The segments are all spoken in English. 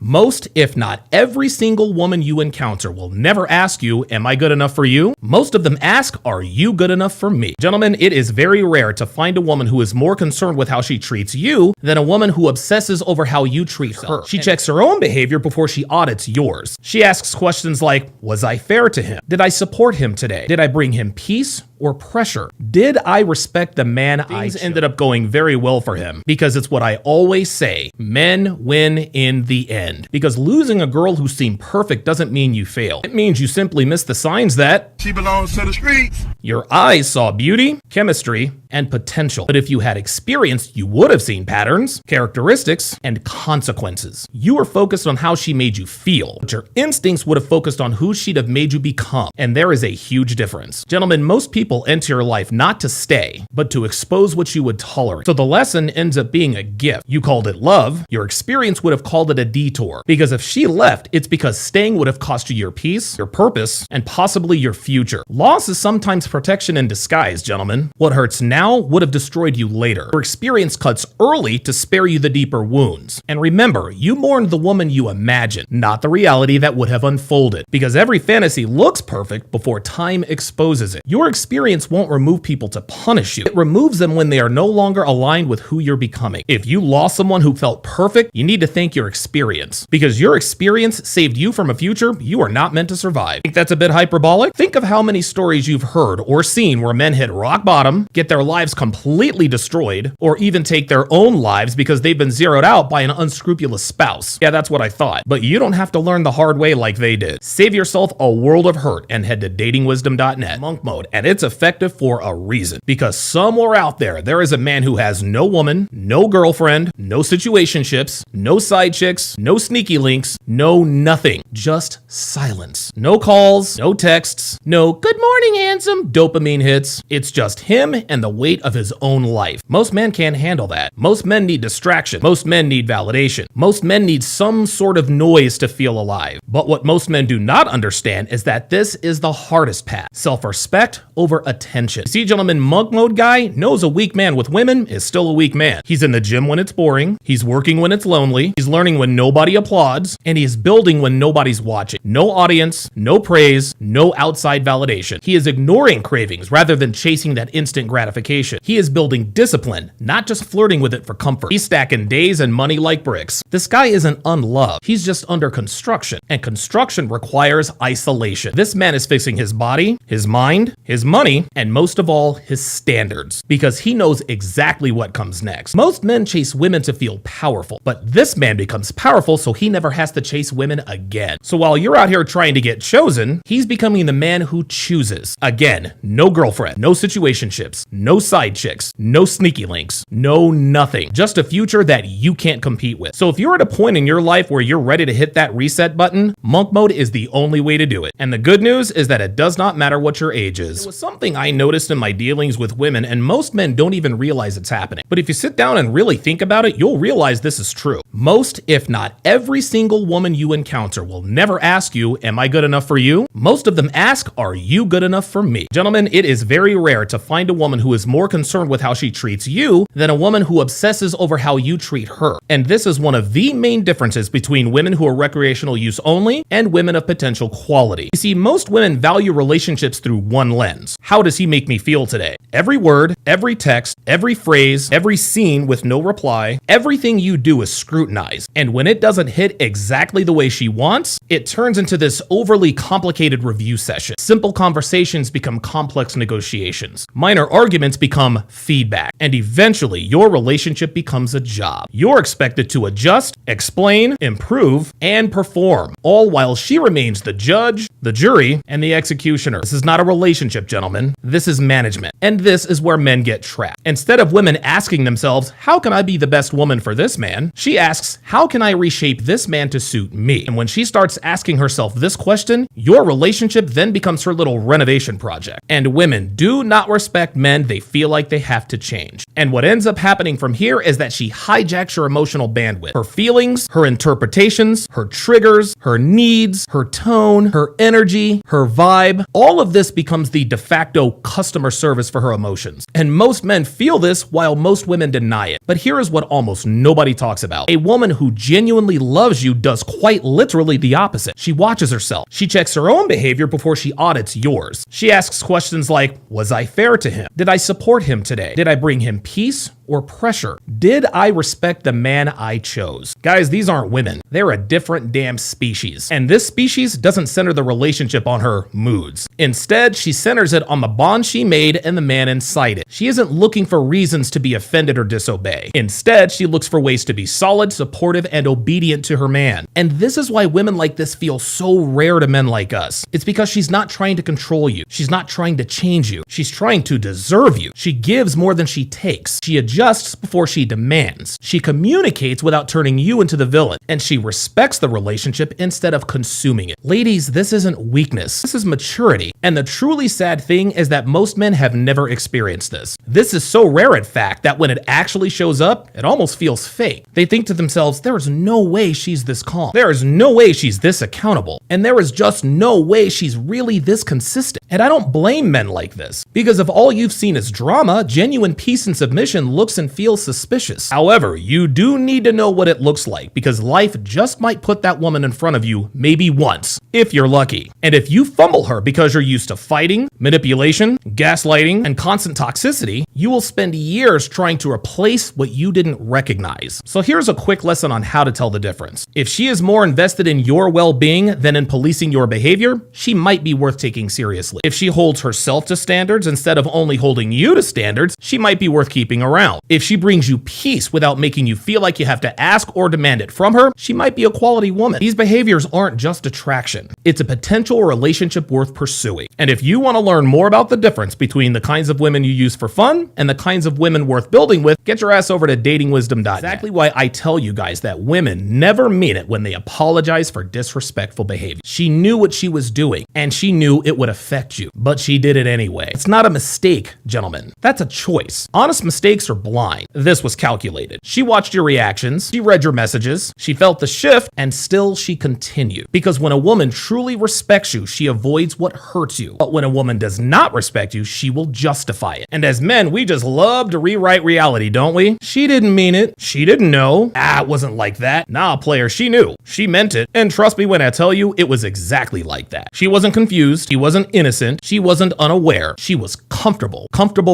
Most, if not every single woman you encounter will never ask you, am I good enough for you? Most of them ask, are you good enough for me? Gentlemen, it is very rare to find a woman who is more concerned with how she treats you than a woman who obsesses over how you treat her. She checks her own behavior before she audits yours. She asks questions like, was I fair to him? Did I support him today? Did I bring him peace or pressure? Did I respect the man I chose? Ended up going very well for him because it's what I always say, men win in the end. Because losing a girl who seemed perfect doesn't mean you failed. It means you simply missed the signs that she belongs to the streets. Your eyes saw beauty, chemistry, and potential. But if you had experience, you would have seen patterns, characteristics, and consequences. You were focused on how she made you feel, but your instincts would have focused on who she'd have made you become. And there is a huge difference. Gentlemen, most people enter your life not to stay, but to expose what you would tolerate. So the lesson ends up being a gift. You called it love. Your experience would have called it a detour. Because if she left, it's because staying would have cost you your peace, your purpose, and possibly your future. Loss is sometimes protection in disguise, gentlemen. What hurts now would have destroyed you later. Your experience cuts early to spare you the deeper wounds. And remember, you mourned the woman you imagined, not the reality that would have unfolded. Because every fantasy looks perfect before time exposes it. Your experience won't remove people to punish you. It removes them when they are no longer aligned with who you're becoming. If you lost someone who felt perfect, you need to thank your experience. Because your experience saved you from a future you are not meant to survive. Think that's a bit hyperbolic? Think of how many stories you've heard or seen where men hit rock bottom, get their lives completely destroyed, or even take their own lives because they've been zeroed out by an unscrupulous spouse. Yeah, that's what I thought. But you don't have to learn the hard way like they did. Save yourself a world of hurt and head to datingwisdom.net. Monk mode, and it's effective for a reason. Because somewhere out there is a man who has no woman, no girlfriend, no situationships, no side chicks, no sneaky links, no nothing. Just silence. No calls, no texts, no good morning handsome dopamine hits. It's just him and the weight of his own life. Most men can't handle that. Most men need distraction. Most men need validation. Most men need some sort of noise to feel alive. But what most men do not understand is that this is the hardest path. Self-respect over attention. See, gentlemen, monk mode guy knows a weak man with women is still a weak man. He's in the gym when it's boring. He's working when it's lonely. He's learning when nobody applauds. And he's building when nobody's watching. No audience, no praise, no outside validation. He is ignoring cravings rather than chasing that instant gratification. He is building discipline, not just flirting with it for comfort. He's stacking days and money like bricks. This guy isn't unloved. He's just under construction. And construction requires isolation. This man is fixing his body, his mind, his money, and most of all, his standards. Because he knows exactly what comes next. Most men chase women to feel powerful, but this man becomes powerful so he never has to chase women again. So while you're out here trying to get chosen, he's becoming the man who chooses. Again, no girlfriend, no situationships, no side chicks, no sneaky links, no nothing. Just a future that you can't compete with. So if you're at a point in your life where you're ready to hit that reset button, monk mode is the only way to do it. And the good news is that it does not matter what your age is. It was something I noticed in my dealings with women, and most men don't even realize it's happening. But if you sit down and really think about it, you'll realize this is true. Most, if not every single woman you encounter will never ask you, am I good enough for you? Most of them ask, are you good enough for me? Gentlemen, it is very rare to find a woman who is more concerned with how she treats you than a woman who obsesses over how you treat her. And this is one of the main differences between women who are recreational use only and women of potential quality. You see, most women value relationships through one lens. How does he make me feel today? Every word, every text, every phrase, every scene with no reply, everything you do is scrutinized. And when it doesn't hit exactly the way she wants, it turns into this overly complicated review session. Simple conversations become complex negotiations. Minor arguments become feedback. And eventually, your relationship becomes a job. You're expected to adjust, explain, improve, and perform, all while she remains the judge, the jury, and the executioner. This is not a relationship, gentlemen. This is management. And this is where men get trapped. Instead of women asking themselves, how can I be the best woman for this man? She asks, how can I reshape this man to suit me? And when she starts asking herself this question, your relationship then becomes her little renovation project. And women do not respect men they they feel like they have to change. And what ends up happening from here is that she hijacks your emotional bandwidth. Her feelings, her interpretations, her triggers, her needs, her tone, her energy, her vibe, all of this becomes the de facto customer service for her emotions. And most men feel this while most women deny it. But here is what almost nobody talks about. A woman who genuinely loves you does quite literally the opposite. She watches herself. She checks her own behavior before she audits yours. She asks questions like, was I fair to him? Did I support him today? Did I bring him peace or pressure? Did I respect the man I chose? Guys, these aren't women. They're a different damn species. And this species doesn't center the relationship on her moods. Instead, she centers it on the bond she made and the man inside it. She isn't looking for reasons to be offended or disobey. Instead, she looks for ways to be solid, supportive, and obedient to her man. And this is why women like this feel so rare to men like us. It's because she's not trying to control you. She's not trying to change you. She's trying to deserve you. She gives more than she takes. She adjusts before she demands. She communicates without turning you into the villain. And she respects the relationship instead of consuming it. Ladies, this isn't weakness. This is maturity. And the truly sad thing is that most men have never experienced this. This is so rare, in fact, that when it actually shows up, it almost feels fake. They think to themselves, there is no way she's this calm. There is no way she's this accountable. And there is just no way she's really this consistent. And I don't blame men like this, because if all you've seen is drama, genuine peace and submission looks and feels suspicious. However, you do need to know what it looks like, because life just might put that woman in front of you maybe once, if you're lucky. And if you fumble her because you're used to fighting, manipulation, gaslighting, and constant toxicity, you will spend years trying to replace what you didn't recognize. So here's a quick lesson on how to tell the difference. If she is more invested in your well-being than in policing your behavior, she might be worth taking seriously. If she holds herself to standards instead of only holding you to standards, she might be worth keeping around. If she brings you peace without making you feel like you have to ask or demand it from her, she might be a quality woman. These behaviors aren't just attraction. It's a potential relationship worth pursuing. And if you want to learn more about the difference between the kinds of women you use for fun and the kinds of women worth building with, get your ass over to datingwisdom.net. Exactly why I tell you guys that women never mean it when they apologize for disrespectful behavior. She knew what she was doing, and she knew it would affect you, but she did it anyway. It's not a mistake, gentlemen. That's a choice. Honest mistakes are blind. This was calculated. She watched your reactions, she read your messages, she felt the shift, and still she continued. Because when a woman truly respects you, she avoids what hurts you. But when a woman does not respect you, she will justify it. And as men, we just love to rewrite reality, don't we? She didn't mean it. She didn't know. It wasn't like that. Nah, player, she knew. She meant it. And trust me when I tell you, it was exactly like that. She wasn't confused. She wasn't innocent. She wasn't unaware. She was comfortable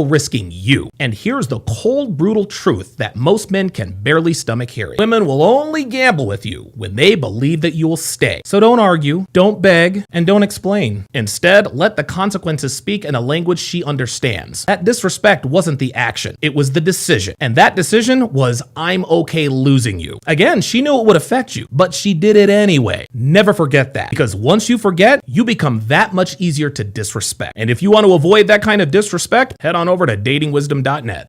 risking you. And here's the cold, brutal truth that most men can barely stomach hearing. Women will only gamble with you when they believe that you will stay. So don't argue, don't beg, and don't explain. Instead, let the consequences speak in a language she understands. That disrespect wasn't the action. It was the decision. And that decision was, I'm okay losing you. Again, she knew it would affect you, but she did it anyway. Never forget that. Because once you forget, you become that much easier to disrespect. And if you want to avoid that kind of disrespect, head on over to datingwisdom.net.